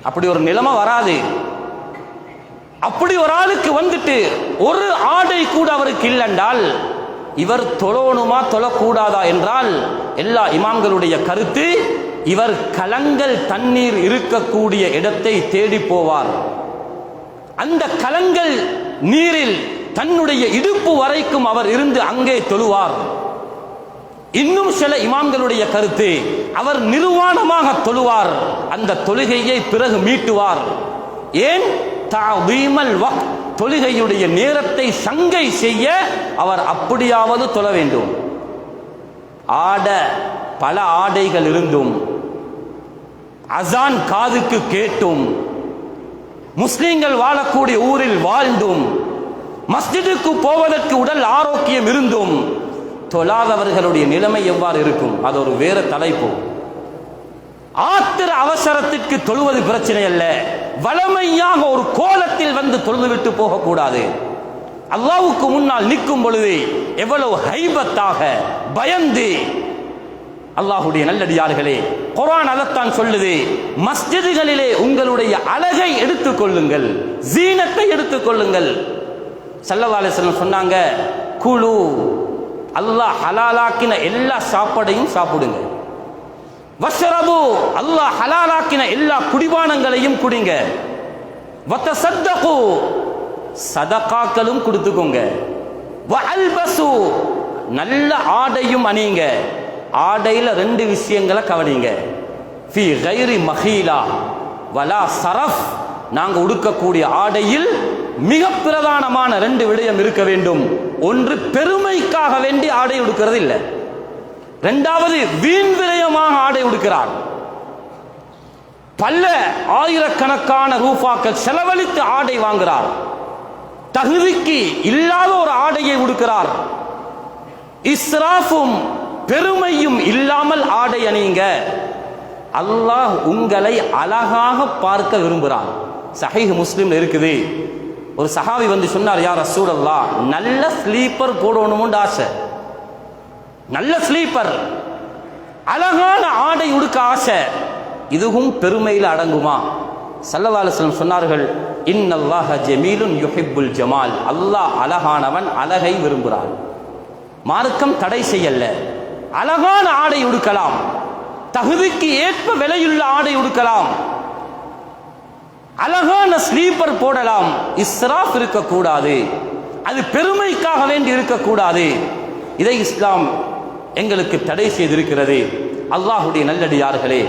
அப்படி ஒரு நிலைமை வராது. அப்படி ஒரு ஆளுக்கு வந்துட்டு ஒரு ஆடை கூட அவருக்கு இல்லைன்றால் இவர் தொழணுமா தொழக்கூடாதா என்றால் எல்லா இமாம்களுடைய கருத்து, இவர் கலங்கல் தண்ணீர் இருக்கக்கூடிய இடத்தை தேடி போவார். அந்த கலங்கல் நீரில் தன்னுடைய இடுப்பு வரைக்கும் அவர் இருந்து அங்கே தொழுவார். இன்னும் சில இமாம்களுடைய கருத்து, அவர் நிர்வாணமாக தொழுவார், அந்த தொழுகையை பிறகு மீட்டுவார். ஏன்? தஅதீமல் வக்த், தொழுகையுடைய நேரத்தை சங்கை செய்ய அவர் அப்படியாவது தொழ வேண்டும். பல ஆடைகள் இருந்தும், அசான் காதுக்கு கேட்டும், முஸ்லிம்கள் வாழக்கூடிய ஊரில் வாழ்ந்தும், மஸ்ஜிதுக்கு போவதற்கு உடல் ஆரோக்கியம் இருந்தும் தொழாதவர்களுடைய நிலைமை எவ்வாறு இருக்கும்? அது ஒரு வேற தலைப்பு. ஆத்திர அவசரத்திற்கு தொழுவது பிரச்சனை அல்ல, வளமையாக ஒரு கோலத்தில் வந்து தொழுதுவிட்டு போகக்கூடாது. அல்லாஹ்வுக்கு முன்னால் நிற்கும் பொழுது எவ்வளவு ஹைபத்தாக பயந்து. அல்லாஹ்வுடைய நல்லடியார்களே, குர்ஆன் அதைத்தான் சொல்லுது, மஸ்ஜிதுகளிலே உங்களுடைய அழகை எடுத்துக் கொள்ளுங்கள், ஜீனத்தை எடுத்துக் கொள்ளுங்கள். ஸல்லல்லாஹு அலைஹி வஸல்லம் சொன்னாங்க, குலு, அல்லாஹ் ஹலாலாக்கின எல்லா சாப்பாடையும் சாப்பிடுங்க. வஷ்ரபு, அல்லாஹ் ஹலாலாக்கின எல்லா குடிபானங்களையும் குடிங்க. வதஸத்தகு, சதகாக்களும் கொடுத்துக்கோங்க. வஅல்பசு, நல்ல ஆடையும் அணியுங்க. ஆடையில ரெண்டு விஷயங்களை கவனிங்க. ஃபி கைரி மஹீலா வலா சரஃப், நாங்க உடுக்கக்கூடிய ஆடையில் மிக பிரதானமான ரெண்டு விடயம் இருக்க வேண்டும். ஒன்று, பெருமைக்காக வேண்டி ஆடை உடுக்கிறது இல்லை. இரண்டாவது, வீண் விரயமாக ஆடை உடுக்கிறார். பல ஆயிரக்கணக்கான ரூபாக்கள் செலவழித்து ஆடை வாங்குகிறார். தகுதிக்கு இல்லாத ஒரு ஆடையை உடுக்கிறார். இஸ்ராஃபும் பெருமையும் இல்லாமல் ஆடை அணியுங்க. அல்லாஹ் உங்களை அழகாக பார்க்க விரும்புகிறான். சஹீஹ் முஸ்லிம்ல இருக்குது. ஒரு சஹாபி வந்து சொன்னார், யா ரசூலல்லாஹ், நல்ல ஸ்லீப்பர் போடணும்னு ஆசை, நல்ல ஸ்லீப்பர், அழகான ஆடை உடுக்க ஆசை, இதுவும் பெருமையில் அடங்குமா? ஸல்லல்லாஹு அலைஹி வஸல்லம் சொன்னார்கள், இன்னல்லாஹ ஜமீலுன் யுஹிப்புல் ஜமால், அல்லாஹ் அழகானவன், அழகை விரும்புகிறான். மார்க்கம் தடை செய்யல, அழகான ஆடை உடுக்கலாம், தகுதிக்கு ஏற்ப விலையுள்ள ஆடை உடுக்கலாம், அழகான ஸ்லீப்பர் போடலாம். இஸ்ராஃப் இருக்கக்கூடாது, அது பெருமைக்காக வேண்டி இருக்கக்கூடாது. இதை இஸ்லாம் எங்களுக்கு தடை செய்திருக்கிறது. அல்லாஹ்வுடைய நல்லடியார்களே,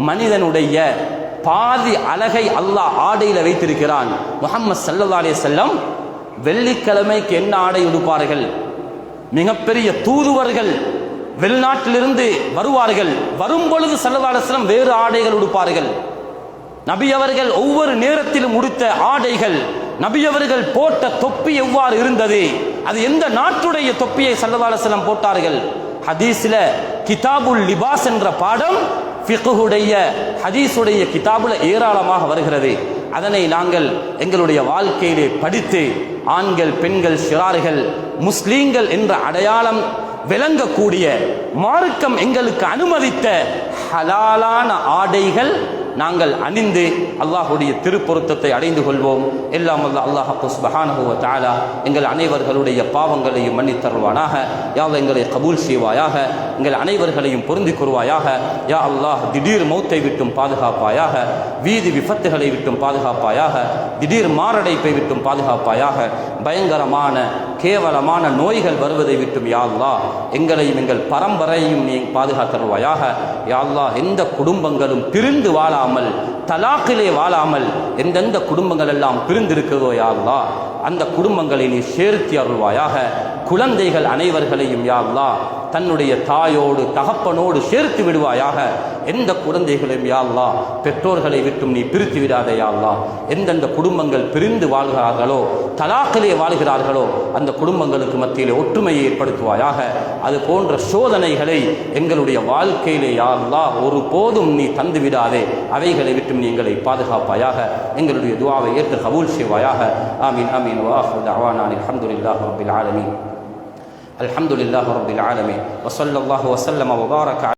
மனிதனுடைய பாதி அழகை அல்லாஹ் ஆடையில வைத்திருக்கிறான். முஹம்மது ஸல்லல்லாஹு அலைஹி வஸல்லம் வெள்ளிக்கிழமைக்கு என்ன ஆடை உடுப்பார்கள்? மிகப்பெரிய தூதுவர்கள் வெளிநாட்டிலிருந்து வருவார்கள். வரும் பொழுது ஸல்லல்லாஹு அலைஹி வஸல்லம் வேறு ஆடைகள் உடுப்பார்கள். நபி அவர்கள் ஒவ்வொரு நேரத்திலும் உடுத்த ஆடைகள், நபி அவர்கள் போட்ட தொப்பி எவ்வாறு இருந்தது, அது எந்த நாட்டுடைய தொப்பியை ஸல்லல்லாஹு அலைஹி வஸல்லம் போட்டார்கள்? ஹதீஸ்ல கிதாபுல் லிபாஸ் என்ற பாடம் ஃபிக்ஹுடைய ஹதீஸுடைய கிதாபுல ஏராளமாக வருகிறது. அதனை நாங்கள் எங்களுடைய வாழ்க்கையிலே படித்து ஆண்கள், பெண்கள், சிறார்கள், முஸ்லீம்கள் என்ற அடையாளம் விளங்கக்கூடிய மார்க்கம் எங்களுக்கு அனுமதித்த ஹலாலான ஆடைகள் நாங்கள் அணிந்து அல்லாஹுடைய திருப்பொருத்தத்தை அடைந்து கொள்வோம். எல்லாம் அல்லாஹ் சுப்ஹானஹு வ தஆலா எங்கள் அனைவர்களுடைய பாவங்களையும் மன்னித் தருவானாக. யா அல்லாஹ் எங்களை கபூல் செய்வாயாக, எங்கள் அனைவர்களையும் பொருந்திக் கொள்வாயாக. யா அல்லாஹ் திடீர் மௌத்தை விட்டும் பாதுகாப்பாயாக, வீதி விபத்துகளை விட்டும் பாதுகாப்பாயாக, திடீர் மாரடைப்பை விட்டும் பாதுகாப்பாயாக, பயங்கரமான கேவலமான நோய்கள் வருவதை விட்டும் யா அல்லாஹ் எங்களையும் எங்கள் பரம்பரையும் நீ பாதுகாத்தருவாயாக. யா அல்லாஹ் எந்த குடும்பங்களும் பிரிந்து வாழாமல், தலாக்கிலே வாழாமல் எந்தெந்த குடும்பங்கள் எல்லாம் பிரிந்திருக்கிறதோ யா அல்லாஹ் அந்த குடும்பங்களை நீ சேர்த்தி அருள்வாயாக. குழந்தைகள் அனைவர்களையும் யா அல்லாஹ் தன்னுடைய தாயோடு தகப்பனோடு சேர்த்து விடுவாயாக. எந்த குழந்தைகளையும் யா அல்லாஹ் பெற்றோர்களை விட்டும் நீ பிரித்து விடாதே யா அல்லாஹ். எந்தெந்த குடும்பங்கள் பிரிந்து வாழ்கிறார்களோ, தலாக்கிலே வாழ்கிறார்களோ அந்த குடும்பங்களுக்கு மத்தியிலே ஒற்றுமையை ஏற்படுத்துவாயாக. அது போன்ற சோதனைகளை எங்களுடைய வாழ்க்கையிலே யா அல்லாஹ் ஒரு போதும் நீ தந்து விடாதே. அவைகளை விட்டும் நீ எங்களை பாதுகாப்பாயாக. எங்களுடைய துஆவை ஏற்று கபூல் செய்வாயாக. ஆமீன் ஆமீன். وآخر دعوانا الحمد لله رب العالمين. الحمد لله رب العالمين وصلى الله وسلم وبارك